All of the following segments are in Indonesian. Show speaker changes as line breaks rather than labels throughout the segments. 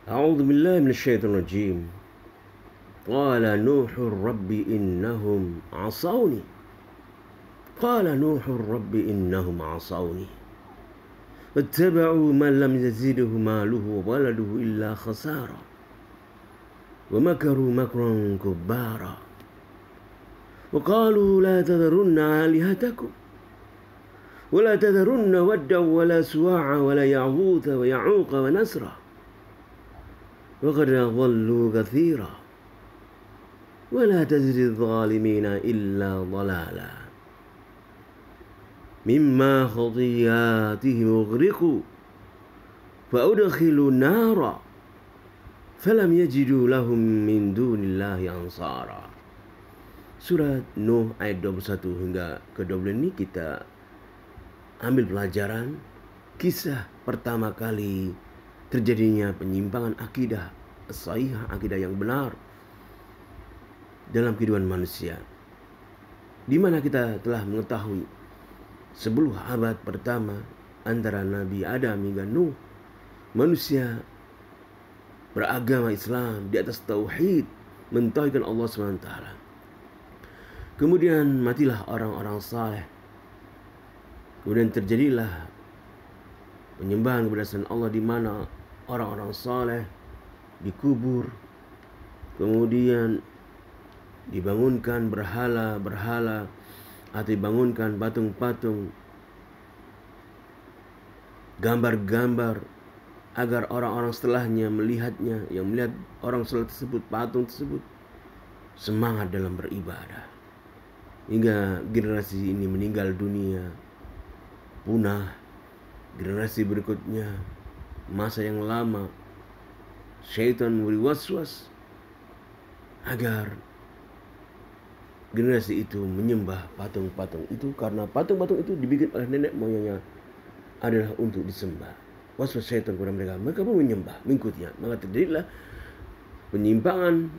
أعوذ بالله من الشيطان الرجيم. قال نوح رب إنهم عصوني قال نوح رب إنهم عصوني واتبعوا من لم يزده ماله وولده إلا خسارا ومكروا مكرا كبارا وقالوا لا تذرن آلهتكم ولا تذرن ودا ولا سواعا ولا يعوث ويعوق ونسرا وقد ضلوا كثيرا ولا تزد الظالمين إلا ضلالا مما خطياتهم أغرقوا فأدخلوا نارا فلم يجدوا لهم من دون الله أنصارا. Surat Nuh ayat 21 hingga ke-20 ini kita ambil pelajaran kisah pertama kali terjadinya penyimpangan akidah sahihah, akidah yang benar dalam kehidupan manusia, di mana kita telah mengetahui 10 abad pertama antara Nabi Adam hingga Nuh, manusia beragama Islam di atas tauhid, mentauhidkan Allah SWT. Kemudian matilah orang-orang saleh. Kemudian terjadilah penyembahan kepada selain Allah, di mana orang-orang saleh dikubur, kemudian dibangunkan berhala-berhala atau dibangunkan patung-patung, gambar-gambar, agar orang-orang setelahnya melihatnya, yang melihat orang saleh tersebut, patung tersebut, semangat dalam beribadah. Hingga generasi ini meninggal dunia, punah. Generasi berikutnya, masa yang lama, syaitan memberi waswas agar generasi itu menyembah patung-patung itu, karena patung-patung itu dibikin oleh nenek moyangnya adalah untuk disembah. Waswas syaitan kepada mereka pun menyembah, mengikutinya. Maka terjadilah penyimpangan,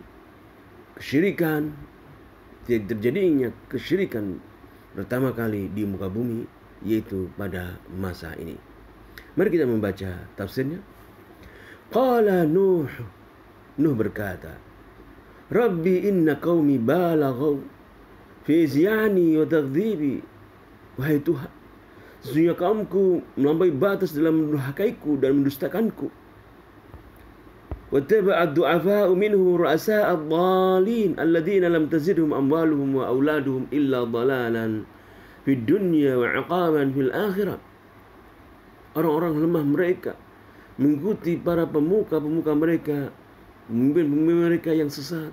kesyirikan. Terjadinya kesyirikan pertama kali di muka bumi, yaitu pada masa ini. Mari kita membaca tafsirnya. Qala Nuh berkata, Rabbi inna qaumi balaghaw fi isyani wa takdzibi. Wahai Tuhan, sesungguhnya kaumku melampaui batas dalam mendurhakaiku dan mendustakanku. واتبع الضعفاء منهم رؤساء الضالين الذين لم تزدهم أموالهم وأولادهم إلا ضلالا في الدنيا وعقابا في الآخرة. Orang-orang lemah mereka mengikuti para pemuka-pemuka mereka, pemimpin-pemimpin mereka yang sesat,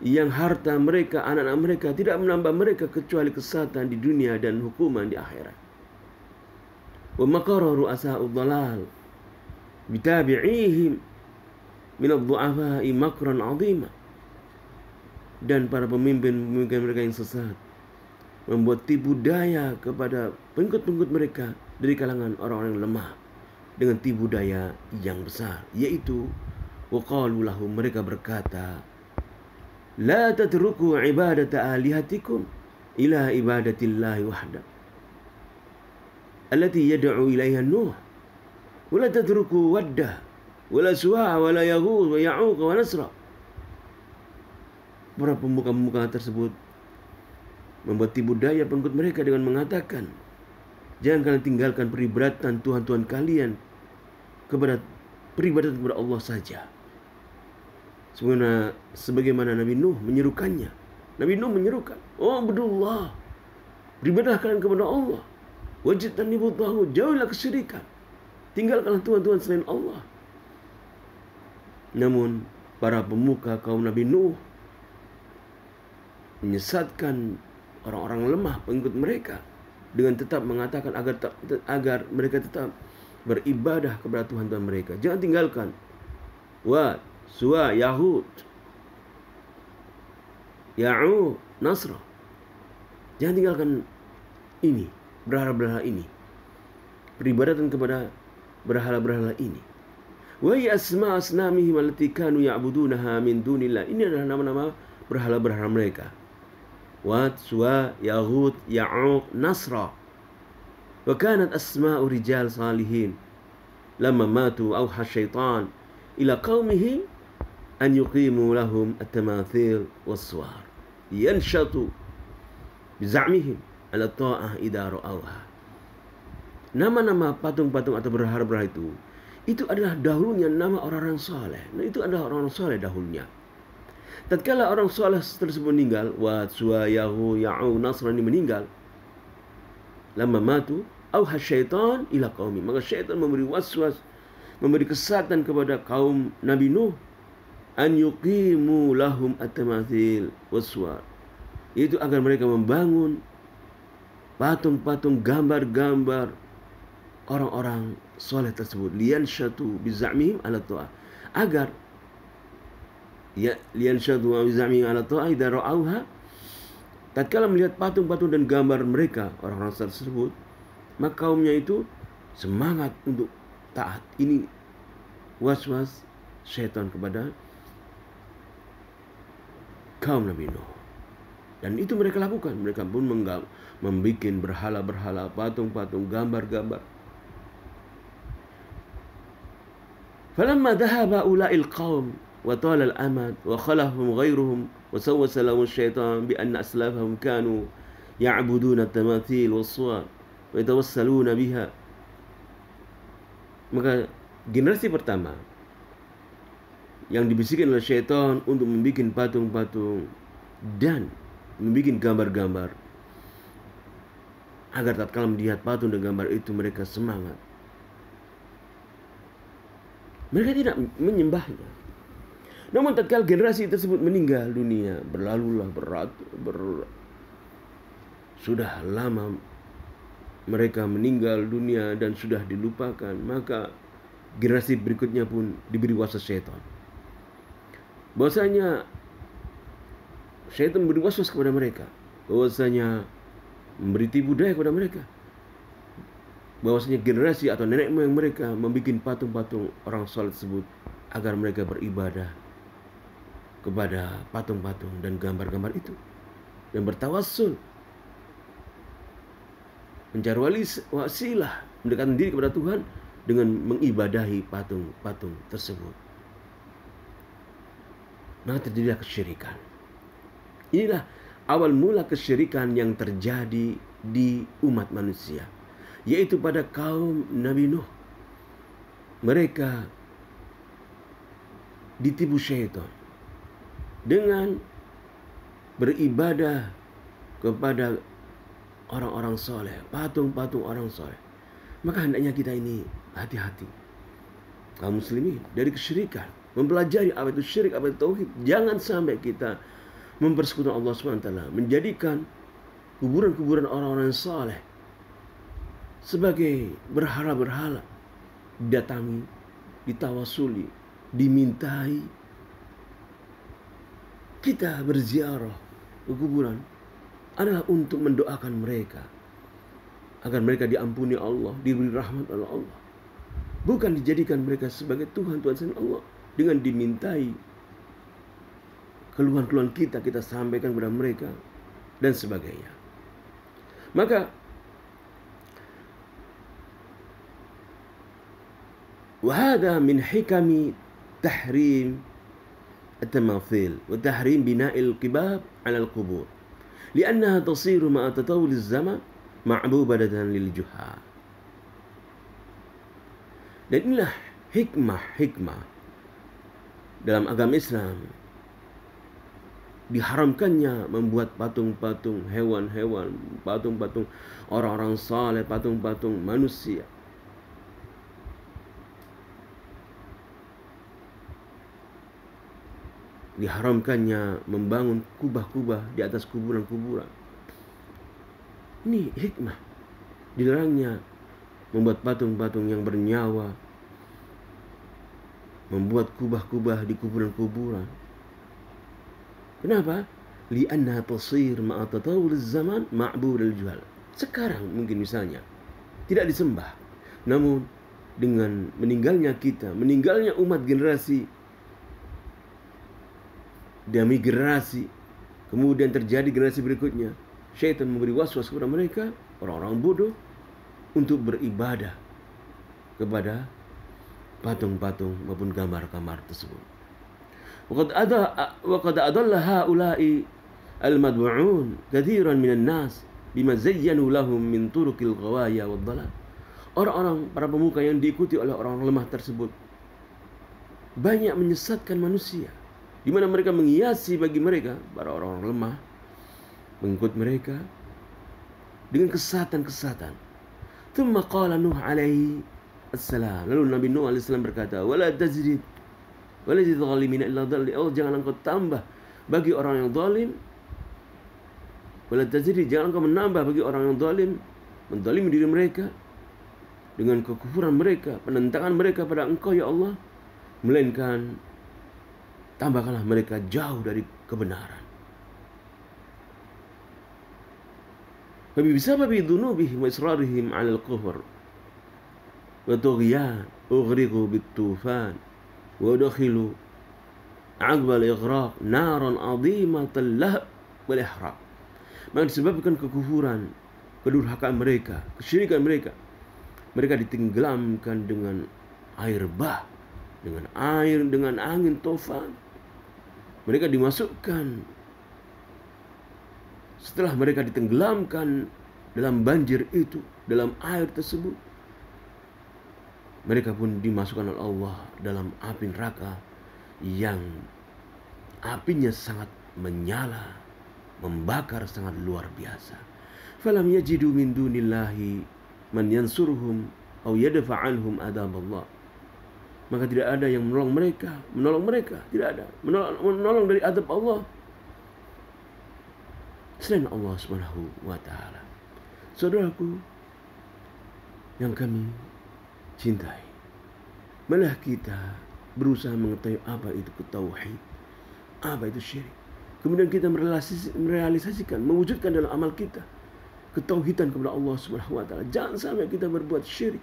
yang harta mereka, anak-anak mereka tidak menambah mereka kecuali kesesatan di dunia dan hukuman di akhirat. Wa makara ru'asa'ud dhalal bitabi'ihim min ad-du'afa'i makran 'azima. Dan para pemimpin mereka yang sesat membuat tipu daya kepada pengikut-pengikut mereka dari kalangan orang-orang yang lemah dengan tipu daya yang besar, yaitu waqalu lahum, mereka berkata, la tatruku ibadata alihatikum ila ibadatillahi wahda allati yad'u ilaiha Nuh wa la tatruku wadda wala suwa'a wala yaghuz wa ya'uq wa nasra. Para pemuka-pemuka tersebut membuat tipu daya pengikut mereka dengan mengatakan, jangan kalian tinggalkan peribadatan Tuhan-Tuhan kalian kepada peribadatan kepada Allah saja, sebagaimana Nabi Nuh menyerukannya. Nabi Nuh menyerukan, oh abdullah, beribadahlah kalian kepada Allah, wajtanibu taghut, jauhilah kesyirikan, tinggalkanlah Tuhan-Tuhan selain Allah. Namun para pemuka kaum Nabi Nuh menyesatkan orang-orang lemah pengikut mereka dengan tetap mengatakan agar mereka tetap beribadah kepada Tuhan-Tuhan mereka. Jangan tinggalkan Wad, Suwa, Yahud, Ya'uq, Nasra. Jangan tinggalkan ini, berhala-berhala ini, peribadatan kepada berhala-berhala ini. Wa asma asnamihim allati kanu ya'budunaha min dunillah. Ini adalah nama-nama berhala-berhala mereka. Wad, Suwa, Yaghut, Ya'uq, Nasra. Wa kanat asma'u rijal salihin. Lamma matu awha syaitan ila qaumihim an yuqimu lahum at-tamathil was-suwar yanshatu bizamihim ala ta'ah idza ra'awha. Nama-nama patung-patung atau berhala-berhala itu adalah dahulunya nama orang-orang saleh. Nah, itu adalah orang-orang saleh dahulunya. Tatkala orang saleh tersebut meninggal, wa suwayahu ya'u Nasrani meninggal, lama matu auha syaitan ila qaumi, maka syaitan memberi waswas, memberi kesatan kepada kaum Nabi Nuh, an yuqimu lahum at-tamathil was-suwar, yaitu agar mereka membangun patung-patung, gambar-gambar orang-orang soleh tersebut, liyanshatu bizamihim ala ta'ah, agar liyanshatu bizamihim ala ta'ah idza ra'auha, tatkala melihat patung-patung dan gambar mereka orang-orang tersebut, maka kaumnya itu semangat untuk taat. Ini was-was syaitan kepada kaum Nabi Nuh. Dan itu mereka lakukan. Mereka pun membuat berhala-berhala, patung-patung, gambar-gambar. Falamma dhahaba ula'il qaum wa tala al-amad wa khalahum ghairuhum wa sawwasa lahum syaitan bi anna aslafahum kanu ya'buduna at-tamathil was-suwar wa yatawassaluna biha. Maka generasi pertama yang dibisikkan oleh syaitan untuk membuat patung-patung dan membuat gambar-gambar, agar tatkala melihat patung dan gambar itu mereka semangat. Mereka tidak menyembahnya. Namun tatkala generasi tersebut meninggal dunia, berlalulah sudah lama mereka meninggal dunia dan sudah dilupakan, maka generasi berikutnya pun diberi waswas syaitan. Bahwasanya syaitan memberi waswas kepada mereka, bahwasanya memberi tipu daya kepada mereka, bahwasanya generasi atau nenek moyang mereka membuat patung-patung orang saleh tersebut agar mereka beribadah kepada patung-patung dan gambar-gambar itu, dan bertawassul, mencari wasilah mendekatkan diri kepada Tuhan dengan mengibadahi patung-patung tersebut. Maka terjadilah kesyirikan. Inilah awal mula kesyirikan yang terjadi di umat manusia, yaitu pada kaum Nabi Nuh. Mereka ditipu syaitan dengan beribadah kepada orang-orang soleh, patung-patung orang soleh. Maka hendaknya kita ini hati-hati, kaum muslimin, dari kesyirikan, mempelajari apa itu syirik, apa itu tauhid. Jangan sampai kita mempersekutukan Allah SWT, menjadikan kuburan-kuburan orang-orang saleh sebagai berhala-berhala, didatangi, ditawasuli, dimintai. Kita berziarah ke kuburan adalah untuk mendoakan mereka agar mereka diampuni Allah, diberi rahmat oleh Allah, bukan dijadikan mereka sebagai Tuhan selain Allah dengan dimintai keluhan-keluhan kita sampaikan kepada mereka dan sebagainya. Maka وهذا من حكم تحريم التماثيل وتحريم بناء القباب على القبور لأنها تصير مع تطور الزمن معبودة للجهال. Dan inilah hikmah dalam agama Islam, diharamkannya membuat patung-patung hewan-hewan, patung-patung orang-orang saleh, patung-patung manusia. Diharamkannya membangun kubah-kubah di atas kuburan-kuburan. Ini hikmah. Dilarangnya membuat patung-patung yang bernyawa, membuat kubah-kubah di kuburan-kuburan. Kenapa? Li'anna tasir ma'a tatawul zaman ma'bud al-juhal. Sekarang mungkin misalnya tidak disembah, namun dengan meninggalnya kita, meninggalnya umat generasi demi generasi, kemudian terjadi generasi berikutnya, syaitan memberi waswas kepada mereka, orang-orang bodoh, untuk beribadah kepada patung-patung maupun gambar-gambar tersebut. Waqad adalla haula'i al-mad'un katsiran minan nas bima zayyanu lahum min turuqil ghawaya wad dhalal. Orang-orang para pemuka yang diikuti oleh orang lemah tersebut banyak menyesatkan manusia, di mana mereka menghiasi bagi mereka para orang lemah mengikut mereka dengan kesesatan-kesesatan. Tsumma qala Nuh alaihi assalam, lalu Nabi Nuh alaihi salam berkata, wala tajrid wala zalimina illa dhalli. Oh, jangan engkau tambah bagi orang yang zalim. Wala tajrid, jangan engkau menambah bagi orang yang zalim, menzalimi diri mereka dengan kekufuran mereka, penentangan mereka pada engkau ya Allah, melainkan tambahkanlah mereka jauh dari kebenaran. Fabisababi dhunubihim wa israrihim 'alal kufr wa tughyan ughriqu bit-tufan wa dakhilu 'aqbal ighraq naran 'azimatan lahab wal ihraq. Maka disebabkan kekufuran, kedurhakaan mereka, kesyirikan mereka, mereka ditenggelamkan dengan air bah, dengan air, dengan angin tufan. Mereka dimasukkan, setelah mereka ditenggelamkan dalam banjir itu, dalam air tersebut, mereka pun dimasukkan oleh Allah dalam api neraka yang apinya sangat menyala, membakar sangat luar biasa. Falam yajidu min dunillahi man yansuruhum aw yadfa' anhum adab Allah. Maka tidak ada yang menolong mereka, tidak ada menolong dari adab Allah selain Allah Subhanahu wa taala. Saudaraku yang kami cintai, malah kita berusaha mengetahui apa itu tauhid, apa itu syirik. Kemudian kita merealisasikan, mewujudkan dalam amal kita ketauhidan kepada Allah Subhanahu wa taala. Jangan sampai kita berbuat syirik,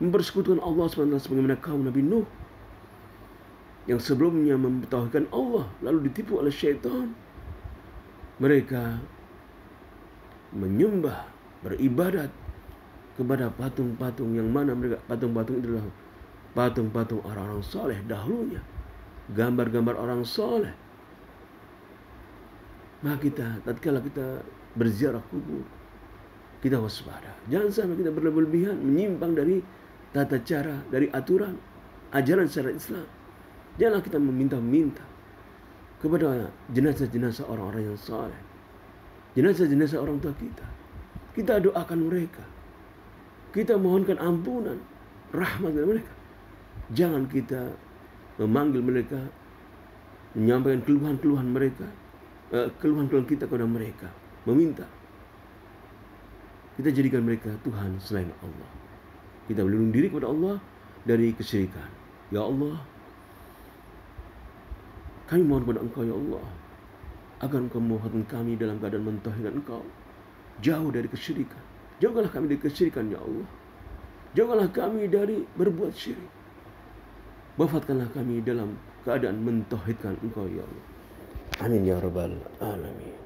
mempersekutukan Allah Subhanahu wa taala sebagaimana kaum Nabi Nuh yang sebelumnya mentauhidkan Allah lalu ditipu oleh syaitan. Mereka menyembah, beribadat kepada patung-patung, yang mana mereka patung-patung itu adalah patung-patung orang-orang soleh dahulunya, gambar-gambar orang soleh. Maka kita, tatkala kita berziarah kubur, kita waspada. Jangan sampai kita berlebihan menyimpang dari tata cara, dari aturan, ajaran syariat Islam. Janganlah kita meminta-minta kepada jenazah-jenazah orang-orang yang saleh, jenazah-jenazah orang tua kita. Kita doakan mereka, kita mohonkan ampunan, rahmat dari mereka. Jangan kita memanggil mereka, menyampaikan keluhan-keluhan mereka, keluhan-keluhan kita kepada mereka, meminta. Kita jadikan mereka Tuhan selain Allah. Kita berlindung diri kepada Allah dari kesyirikan. Ya Allah, kami mohon kepada Engkau ya Allah, agar Engkau memudahkan kami dalam keadaan mentauhidkan Engkau, jauh dari kesyirikan. Jauhkanlah kami dari kesyirikan ya Allah. Jauhkanlah kami dari berbuat syirik. Wafatkanlah kami dalam keadaan mentauhidkan Engkau ya Allah. Amin ya rabbal alamin.